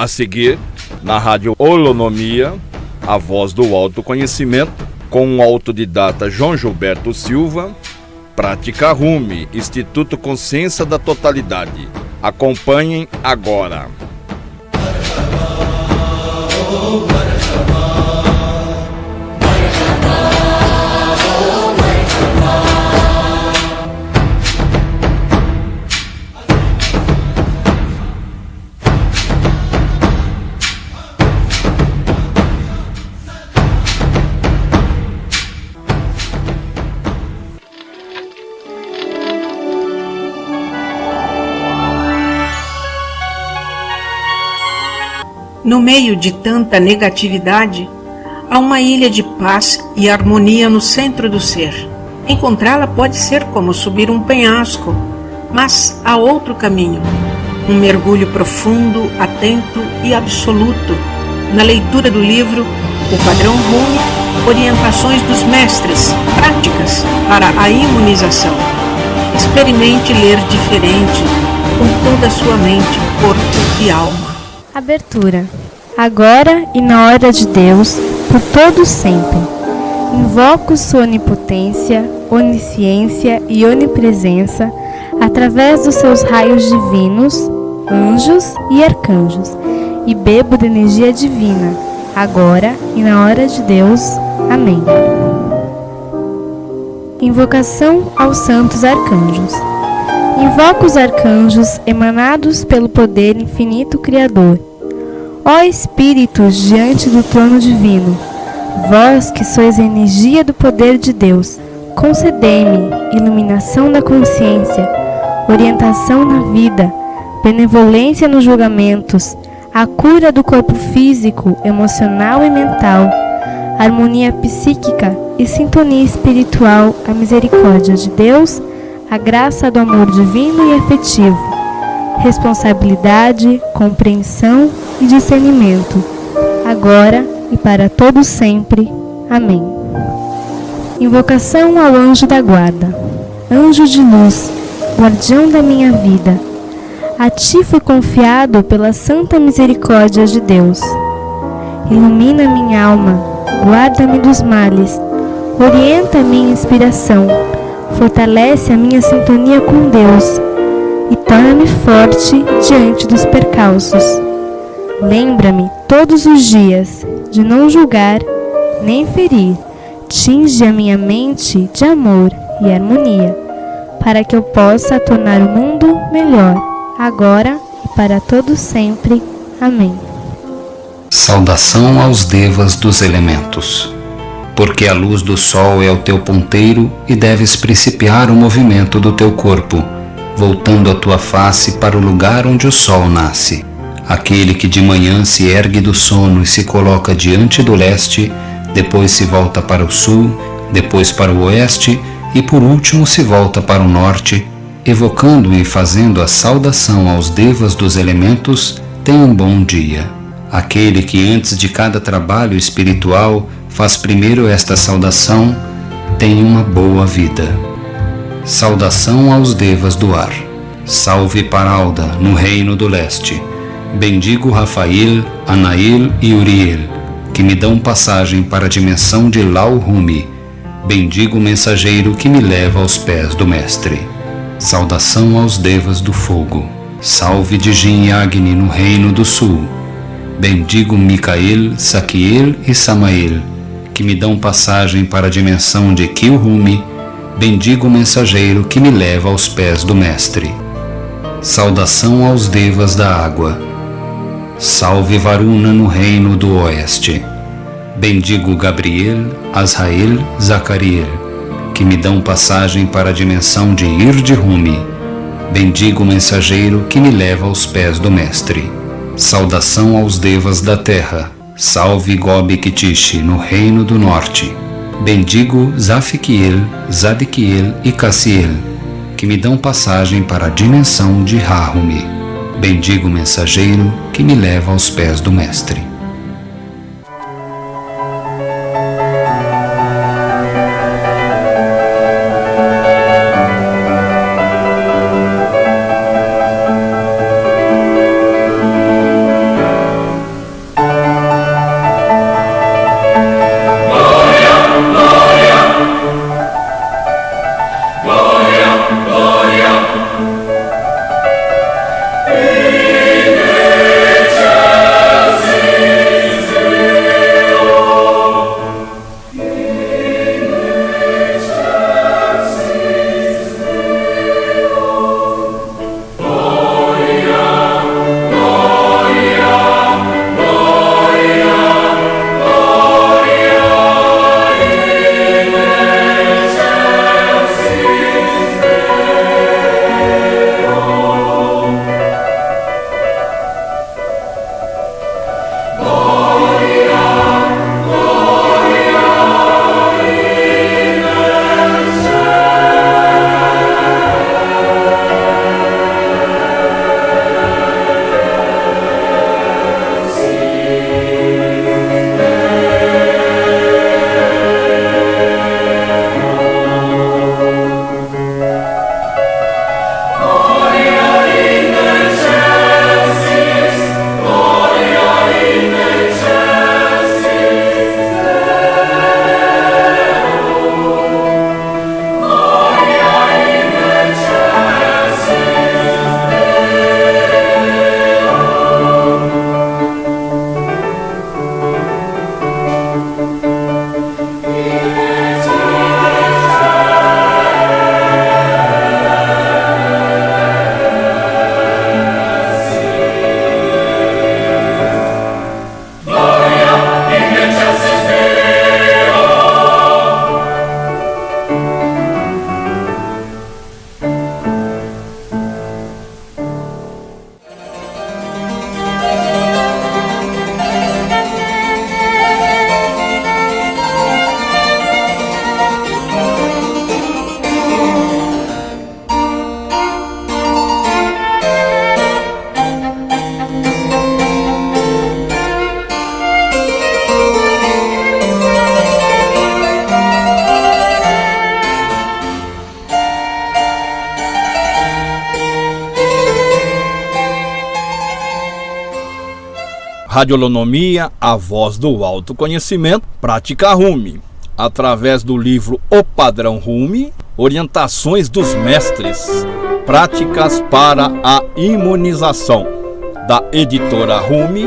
A seguir, na Rádio Holonomia, a voz do autoconhecimento, com o autodidata João Gilberto Silva, Prática Rumi, Instituto Consciência da Totalidade. Acompanhem agora. No meio de tanta negatividade, há uma ilha de paz e harmonia no centro do ser. Encontrá-la pode ser como subir um penhasco, mas há outro caminho. Um mergulho profundo, atento e absoluto na leitura do livro O Padrão Rumi, Orientações dos Mestres, Práticas para a Imunização. Experimente ler diferente, com toda a sua mente, corpo e alma. Abertura. Agora e na hora de Deus, por todo sempre. Invoco sua onipotência, onisciência e onipresença através dos seus raios divinos, anjos e arcanjos, e bebo da energia divina, agora e na hora de Deus. Amém. Invocação aos santos arcanjos. Invoco os arcanjos emanados pelo poder infinito Criador. Ó Espíritos diante do trono divino, vós que sois a energia do poder de Deus, concedei-me iluminação da consciência, orientação na vida, benevolência nos julgamentos, a cura do corpo físico, emocional e mental, harmonia psíquica e sintonia espiritual, a misericórdia de Deus, a graça do amor divino e afetivo, responsabilidade, compreensão e discernimento, agora e para todo sempre. Amém. Invocação ao anjo da guarda. Anjo de luz, guardião da minha vida, a ti fui confiado pela santa misericórdia de Deus. Ilumina minha alma, guarda-me dos males, orienta a minha inspiração, fortalece a minha sintonia com Deus e torna-me forte diante dos percalços. Lembra-me todos os dias de não julgar nem ferir, tinge a minha mente de amor e harmonia, para que eu possa tornar o mundo melhor, agora e para todo sempre. Amém. Saudação aos devas dos elementos. Porque a luz do sol é o teu ponteiro e deves principiar o movimento do teu corpo, voltando a tua face para o lugar onde o sol nasce. Aquele que de manhã se ergue do sono e se coloca diante do leste, depois se volta para o sul, depois para o oeste e por último se volta para o norte, evocando e fazendo a saudação aos devas dos elementos, tem um bom dia. Aquele que antes de cada trabalho espiritual faz primeiro esta saudação, tem uma boa vida. Saudação aos devas do ar. Salve Paralda, no reino do leste. Bendigo Rafael, Anael e Uriel, que me dão passagem para a dimensão de Lau Rumi. Bendigo o mensageiro que me leva aos pés do mestre. Saudação aos devas do fogo. Salve Dijin e Agni no reino do sul. Bendigo Micael, Saquiel e Samael, que me dão passagem para a dimensão de Kilrumi. Bendigo o mensageiro que me leva aos pés do mestre. Saudação aos devas da água. Salve Varuna no reino do oeste. Bendigo Gabriel, Azrael, Zacariel, que me dão passagem para a dimensão de Ir-de-Rumi. Bendigo o mensageiro que me leva aos pés do mestre. Saudação aos devas da terra. Salve Gobi-Kitishi no reino do norte. Bendigo Zafiquiel, Zadiquiel e Cassiel, que me dão passagem para a dimensão de Ra-Rumi. Bendigo o mensageiro que me leva aos pés do mestre. Radiolonomia, a voz do autoconhecimento, Prática Rumi, através do livro O Padrão Rumi, Orientações dos Mestres, Práticas para a Imunização, da editora Rumi,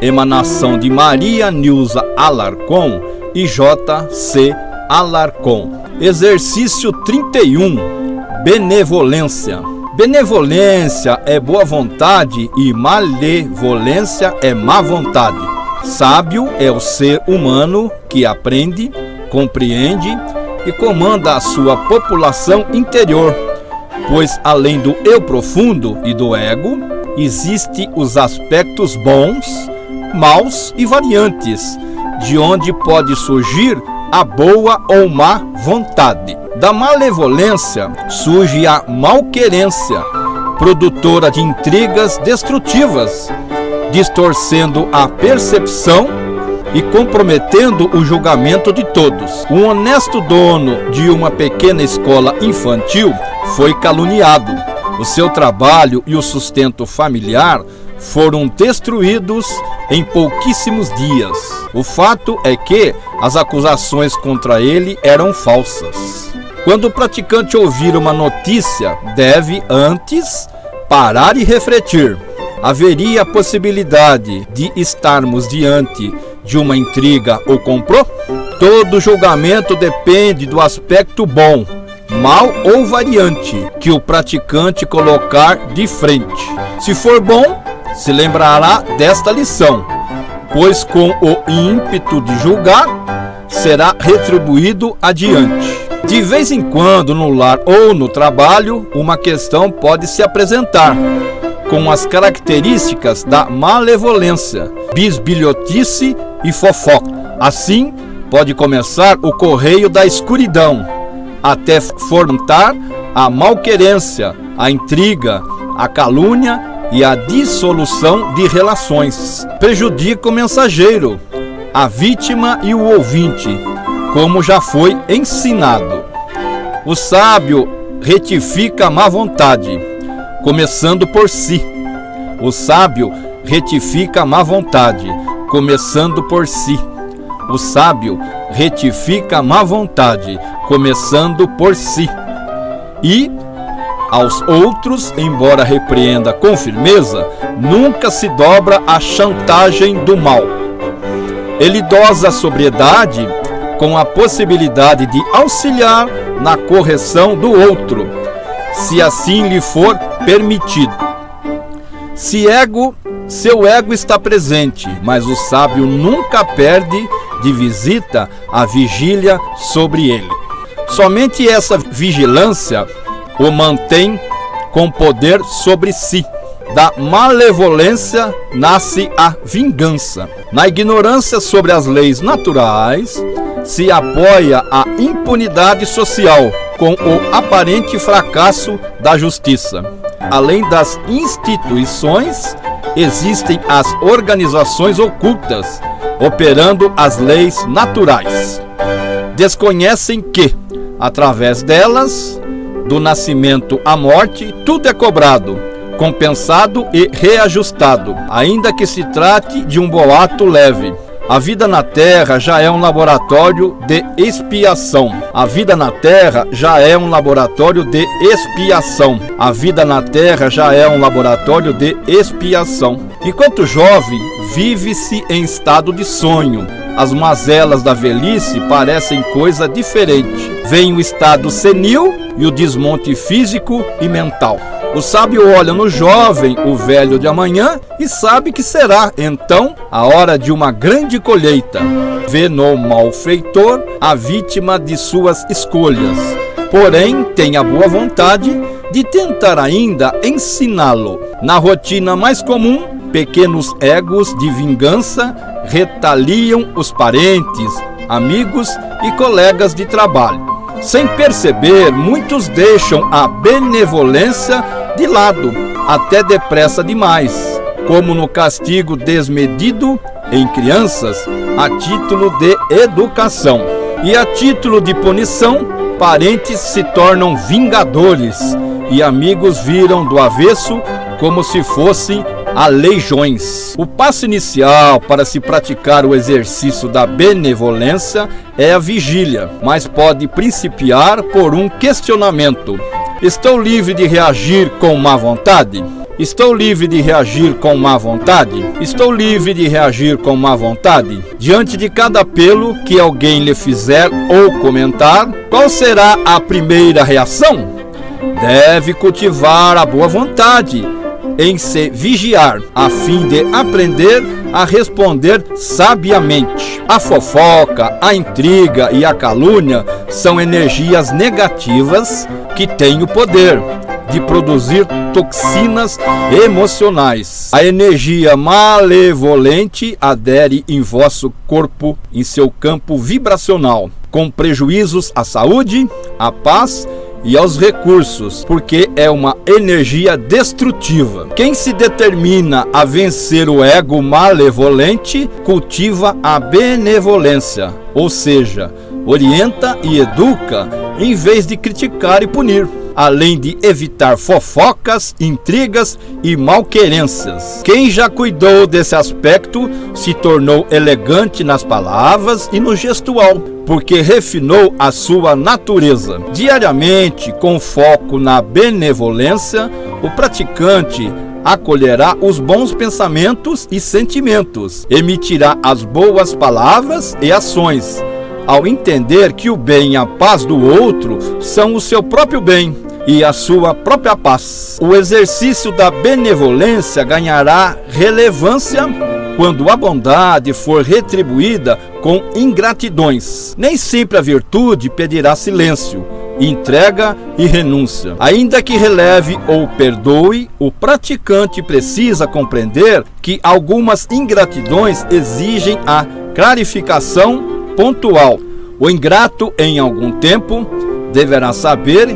emanação de Maria Nilza Alarcon e J.C. Alarcon. Exercício 31. Benevolência. Benevolência é boa vontade e malevolência é má vontade. Sábio é o ser humano que aprende, compreende e comanda a sua população interior, pois além do eu profundo e do ego, existem os aspectos bons, maus e variantes, de onde pode surgir a boa ou má vontade. Da malevolência surge a malquerência, produtora de intrigas destrutivas, distorcendo a percepção e comprometendo o julgamento de todos. Um honesto dono de uma pequena escola infantil foi caluniado. O seu trabalho e o sustento familiar foram destruídos em pouquíssimos dias. O fato é que as acusações contra ele eram falsas. Quando o praticante ouvir uma notícia, deve antes parar e refletir. Haveria a possibilidade de estarmos diante de uma intriga ou complô? Todo julgamento depende do aspecto bom, mal ou variante que o praticante colocar de frente. Se for bom, se lembrará desta lição, pois com o ímpeto de julgar, será retribuído adiante. De vez em quando, no lar ou no trabalho, uma questão pode se apresentar, com as características da malevolência, bisbilhotice e fofoca. Assim, pode começar o correio da escuridão, até formar a malquerência, a intriga, a calúnia e a dissolução de relações. Prejudica o mensageiro, a vítima e o ouvinte, como já foi ensinado. O sábio retifica a má vontade, começando por si. O sábio retifica a má vontade, começando por si. O sábio retifica a má vontade, começando por si. E aos outros, embora repreenda com firmeza, nunca se dobra à chantagem do mal. Ele dosa a sobriedade com a possibilidade de auxiliar na correção do outro, se assim lhe for permitido. Seu ego está presente, mas o sábio nunca perde de visita a vigília sobre ele. Somente essa vigilância o mantém com poder sobre si. Da malevolência nasce a vingança. Na ignorância sobre as leis naturais, se apoia a impunidade social, com o aparente fracasso da justiça. Além das instituições, existem as organizações ocultas, operando as leis naturais. Desconhecem que, através delas, do nascimento à morte, tudo é cobrado, compensado e reajustado, ainda que se trate de um boato leve. A vida na Terra já é um laboratório de expiação. A vida na Terra já é um laboratório de expiação. A vida na Terra já é um laboratório de expiação. Enquanto jovem, vive-se em estado de sonho. As mazelas da velhice parecem coisa diferente. Vem o estado senil e o desmonte físico e mental. O sábio olha no jovem, o velho de amanhã, e sabe que será, então, a hora de uma grande colheita. Vê no malfeitor a vítima de suas escolhas, porém tem a boa vontade de tentar ainda ensiná-lo. Na rotina mais comum, pequenos egos de vingança retaliam os parentes, amigos e colegas de trabalho. Sem perceber, muitos deixam a benevolência de lado, até depressa demais, como no castigo desmedido em crianças, a título de educação. E a título de punição, parentes se tornam vingadores e amigos viram do avesso como se fossem aleijões. O passo inicial para se praticar o exercício da benevolência é a vigília, mas pode principiar por um questionamento. Estou livre de reagir com má vontade? Estou livre de reagir com má vontade? Estou livre de reagir com má vontade? Diante de cada apelo que alguém lhe fizer ou comentar, qual será a primeira reação? Deve cultivar a boa vontade em se vigiar, a fim de aprender a responder sabiamente. A fofoca, a intriga e a calúnia são energias negativas que têm o poder de produzir toxinas emocionais. A energia malevolente adere em vosso corpo, em seu campo vibracional, com prejuízos à saúde, à paz e aos recursos, porque é uma energia destrutiva. Quem se determina a vencer o ego malevolente cultiva a benevolência, ou seja, orienta e educa em vez de criticar e punir, além de evitar fofocas, intrigas e malquerências. Quem já cuidou desse aspecto se tornou elegante nas palavras e no gestual, porque refinou a sua natureza. Diariamente, com foco na benevolência, o praticante acolherá os bons pensamentos e sentimentos, emitirá as boas palavras e ações, ao entender que o bem e a paz do outro são o seu próprio bem e a sua própria paz. O exercício da benevolência ganhará relevância quando a bondade for retribuída com ingratidões. Nem sempre a virtude pedirá silêncio, entrega e renúncia. Ainda que releve ou perdoe, o praticante precisa compreender que algumas ingratidões exigem a clarificação pontual. O ingrato, em algum tempo, deverá saber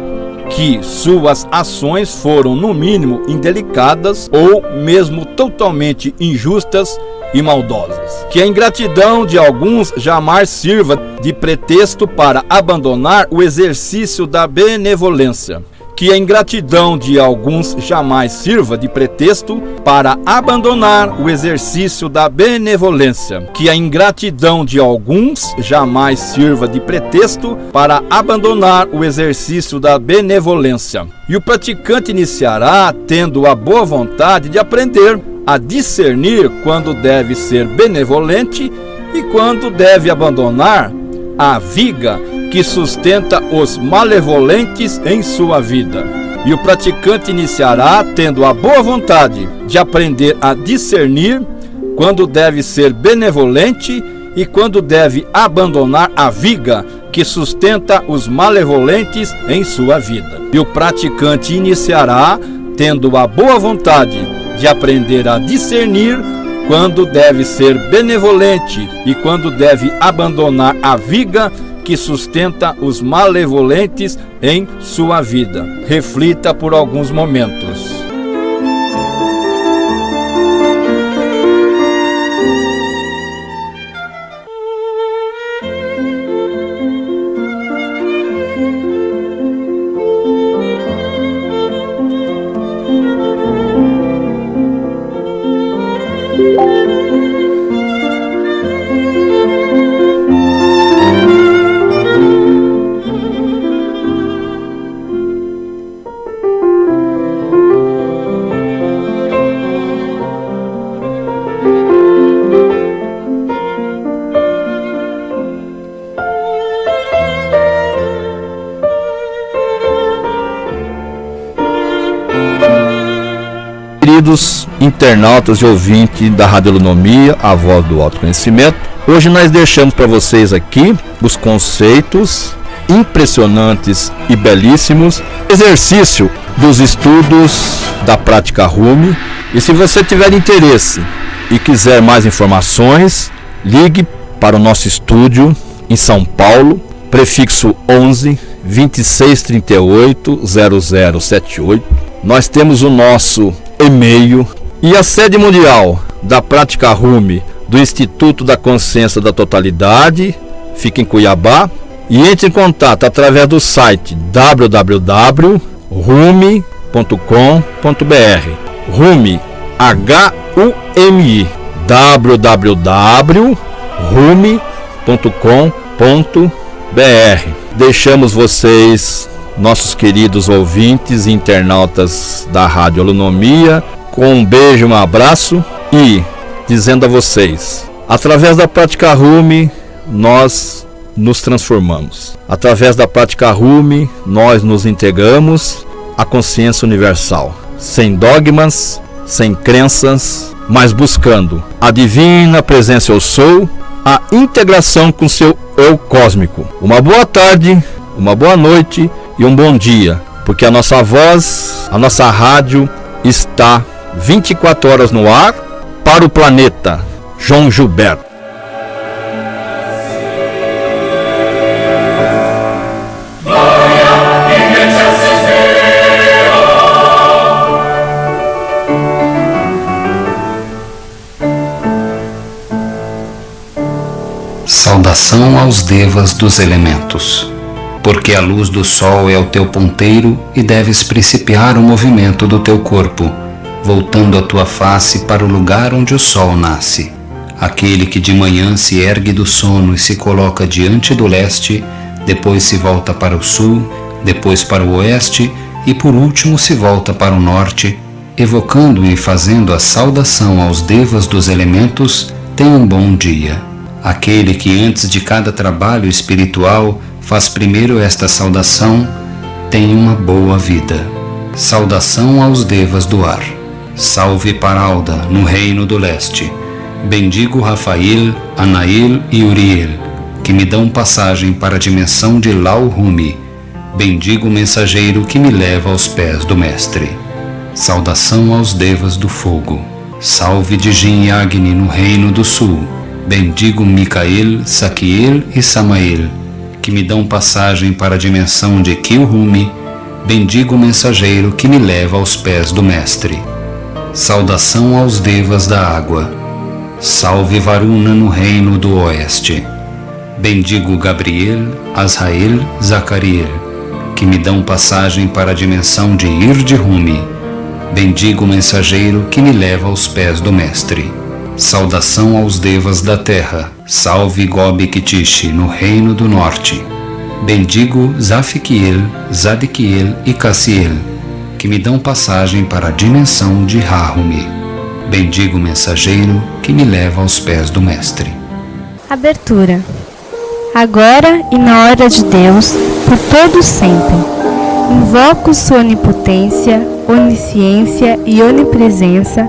que suas ações foram, no mínimo, indelicadas ou mesmo totalmente injustas e maldosas. Que a ingratidão de alguns jamais sirva de pretexto para abandonar o exercício da benevolência. Que a ingratidão de alguns jamais sirva de pretexto para abandonar o exercício da benevolência. Que a ingratidão de alguns jamais sirva de pretexto para abandonar o exercício da benevolência. E o praticante iniciará tendo a boa vontade de aprender a discernir quando deve ser benevolente e quando deve abandonar a viga que sustenta os malevolentes em sua vida. E o praticante iniciará tendo a boa vontade de aprender a discernir quando deve ser benevolente e quando deve abandonar a viga que sustenta os malevolentes em sua vida. E o praticante iniciará tendo a boa vontade de aprender a discernir quando deve ser benevolente e quando deve abandonar a viga que sustenta os malevolentes em sua vida. Reflita por alguns momentos. Queridos internautas e ouvintes da Radionomia, a voz do autoconhecimento, hoje nós deixamos para vocês aqui os conceitos impressionantes e belíssimos, exercício dos estudos da prática Rumi. E se você tiver interesse e quiser mais informações, ligue para o nosso estúdio em São Paulo, prefixo 11 2638 0078. Nós temos o nosso e-mail e a sede mundial da prática Rumi do Instituto da Consciência da Totalidade fica em Cuiabá. E entre em contato através do site www.rumi.com.br. Rumi HUMI, www.rumi.com.br. Deixamos vocês, nossos queridos ouvintes e internautas da Rádio Holonomia, com um beijo, um abraço e dizendo a vocês, através da prática Rumi, nós nos transformamos. Através da prática Rumi, nós nos entregamos à consciência universal, sem dogmas, sem crenças, mas buscando a divina presença eu sou, a integração com seu eu cósmico. Uma boa tarde, uma boa noite e um bom dia, porque a nossa voz, a nossa rádio está 24 horas no ar para o planeta. João Gilberto. Saudação aos devas dos elementos. Porque a luz do sol é o teu ponteiro e deves principiar o movimento do teu corpo, voltando a tua face para o lugar onde o sol nasce. Aquele que de manhã se ergue do sono e se coloca diante do leste, depois se volta para o sul, depois para o oeste e por último se volta para o norte, evocando e fazendo a saudação aos devas dos elementos, tem um bom dia. Aquele que antes de cada trabalho espiritual faz primeiro esta saudação, tem uma boa vida. Saudação aos devas do ar. Salve Paralda, no reino do leste. Bendigo Rafael, Anael e Uriel, que me dão passagem para a dimensão de Lau-Rumi. Bendigo o mensageiro que me leva aos pés do mestre. Saudação aos devas do fogo. Salve Dijin e Agni no reino do sul. Bendigo Micael, Saquiel e Samael, que me dão passagem para a dimensão de Kilrumi. Bendigo o mensageiro que me leva aos pés do mestre. Saudação aos devas da água. Salve Varuna no reino do oeste. Bendigo Gabriel, Azrael, Zacariel, que me dão passagem para a dimensão de Ir-de-Rumi. Bendigo o mensageiro que me leva aos pés do mestre. Saudação aos devas da terra. Salve Gobi-Kitishi no reino do norte. Bendigo Zafiquiel, Zadiquiel e Cassiel, que me dão passagem para a dimensão de Ra-Rumi. Bendigo o mensageiro que me leva aos pés do mestre. Abertura. Agora e na hora de Deus, por todo sempre, invoco sua onipotência, onisciência e onipresença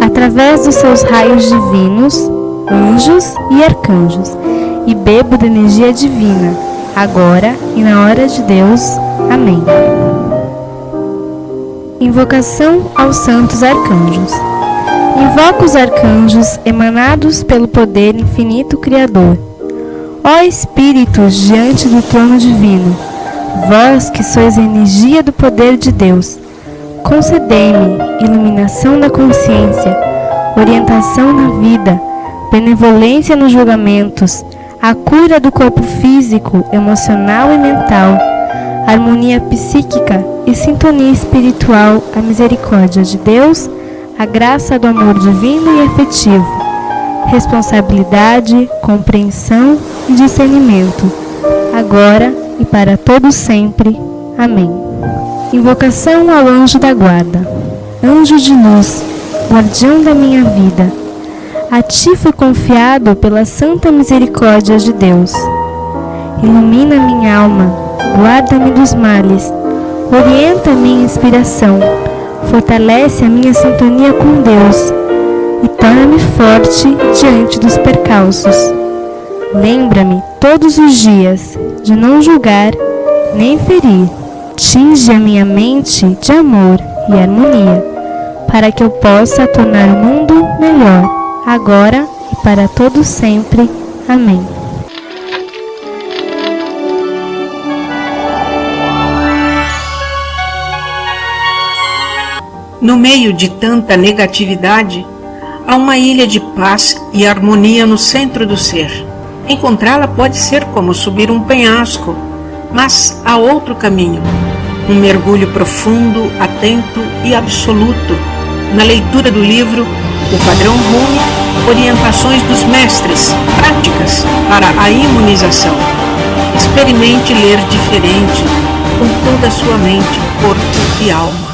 através dos seus raios divinos, anjos e arcanjos, e bebo da energia divina, agora e na hora de Deus. Amém. Invocação aos santos arcanjos. Invoco os arcanjos emanados pelo poder infinito Criador. Ó Espíritos diante do trono divino, vós que sois a energia do poder de Deus, concedei-me iluminação da consciência, orientação na vida, benevolência nos julgamentos, a cura do corpo físico, emocional e mental, harmonia psíquica e sintonia espiritual, a misericórdia de Deus, a graça do amor divino e efetivo, responsabilidade, compreensão e discernimento, agora e para todo sempre. Amém. Invocação ao anjo da guarda. Anjo de luz, guardião da minha vida, a ti foi confiado pela santa misericórdia de Deus. Ilumina minha alma, guarda-me dos males, orienta a minha inspiração, fortalece a minha sintonia com Deus e torna-me forte diante dos percalços. Lembra-me todos os dias de não julgar nem ferir. Tinge a minha mente de amor e harmonia, para que eu possa tornar o mundo melhor, agora e para todo sempre. Amém. No meio de tanta negatividade, há uma ilha de paz e harmonia no centro do ser. Encontrá-la pode ser como subir um penhasco, mas há outro caminho, um mergulho profundo, atento e absoluto, na leitura do livro O Padrão Rumi, Orientações dos Mestres, Práticas para a Imunização. Experimente ler diferente, com toda a sua mente, corpo e alma.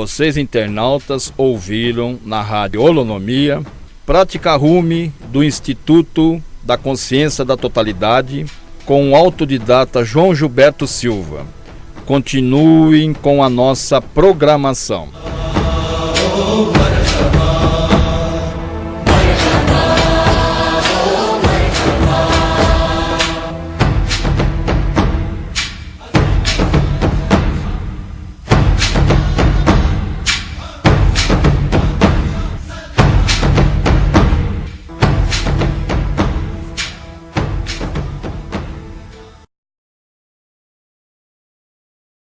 Vocês internautas ouviram na Rádio Holonomia Prática Rumi do Instituto da Consciência da Totalidade com o autodidata João Gilberto Silva. Continuem com a nossa programação.